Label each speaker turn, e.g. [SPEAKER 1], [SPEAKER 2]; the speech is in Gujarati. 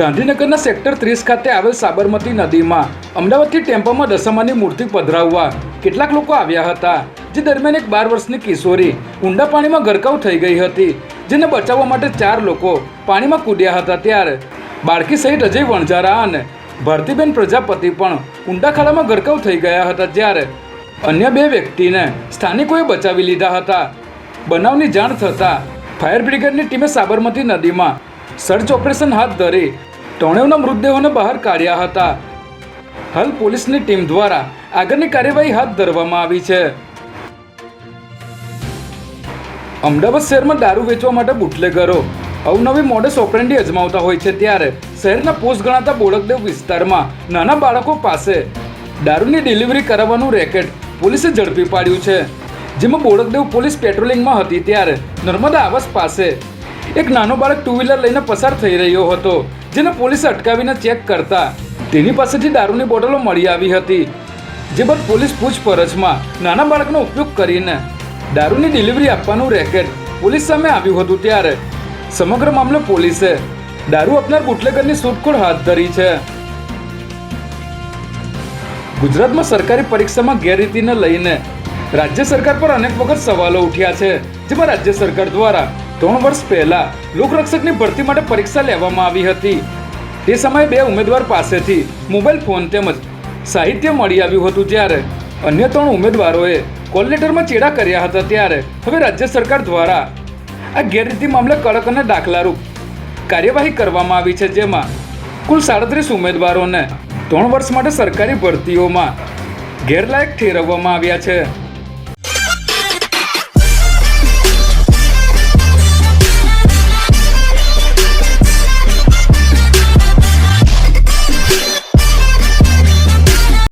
[SPEAKER 1] ગાંધીનગરના સેક્ટર 30 ખાતે આવેલ સાબરમતી નદીમાં અમદાવાદથી ટેમ્પોમાં દશામાની મૂર્તિ પધરાવવા કેટલાક લોકો આવ્યા હતા, જે દરમિયાન એક 12 વર્ષની કિશોરી ઊંડા પાણીમાં ગરકાવ થઈ ગઈ હતી, જેને બચાવવા માટે 4 લોકો પાણીમાં કૂદ્યા હતા। ત્યારે બાળકી સહિત અજય વણજારા અને ભારતીબેન પ્રજાપતિ પણ ઊંડા ખાડામાં ગરકાવ થઈ ગયા હતા, જ્યારે અન્ય 2 વ્યક્તિને સ્થાનિકોએ બચાવી લીધા હતા। બનાવની જાણ થતાં ફાયર બ્રિગેડની ટીમે સાબરમતી નદીમાં સર્ચ ઓપરેશન હાથ ધરી ત્રણેયના મૃતદેહોને બહાર કાઢ્યા હતા। હાલ પોલીસની ટીમ દ્વારા આગળની કાર્યવાહી હાથ ધરવામાં આવી છે। અમદાવાદ શહેરમાં દારૂ વેચવા માટે બુટલેગરો અવનવી મોડસ ઓપરેન્ડી અજમાવતા હોય છે, ત્યારે શહેરના પોસ્ટ ગણાતા બોડકદેવ વિસ્તારમાં નાના બાળકો પાસે દારૂની ડિલિવરી કરાવવાનું રેકેટ પોલીસે ઝડપી પાડ્યું છે, જેમાં બોડકદેવ પોલીસ પેટ્રોલિંગમાં હતી ત્યારે નર્મદા આવાસ પાસે એક નાનો બાળક 2 વ્હીલર લઈને પસાર થઈ રહ્યો હતો, જેને પોલીસે અટકાવીને ચેક કરતા તેની પાસેથી દારૂની બોટલો મળી આવી હતી, જે બાદ પોલીસ પૂછપરછમાં નાના બાળકનો ઉપયોગ કરીને દારૂની ડિલિવરી આપવાનું રેકેટ પોલીસ સામે આવ્યું હતું। ત્યારે સમગ્ર મામલે પોલીસે દારૂ આપનાર બુટલેગરની શોધખોળ હાથ ધરી છે। ગુજરાતમાં સરકારી પરીક્ષામાં ગેરરીતિને લઈને રાજ્ય સરકાર પર અનેક વખત સવાલો ઉઠ્યા છે, જેમાં રાજ્ય સરકાર દ્વારા 3 વર્ષ પહેલા લોકરક્ષકની ભરતી માટે પરીક્ષા લેવામાં આવી હતી। તે સમયે 2 ઉમેદવાર પાસેથી મોબાઈલ ફોન તેમજ સાહિત્ય મળી આવ્યું હતું, જ્યારે અન્ય 3 ઉમેદવારોએ કોલ લેટરમાં ચેડા કર્યા હતા। ત્યારે હવે રાજ્ય સરકાર દ્વારા આ ગેરરીતિ મામલે કડક અને દાખલારૂપ કાર્યવાહી કરવામાં આવી છે, જેમાં કુલ 37 ઉમેદવારોને 3 વર્ષ માટે સરકારી ભરતીઓમાં ગેરલાયક ઠેરવવામાં આવ્યા છે।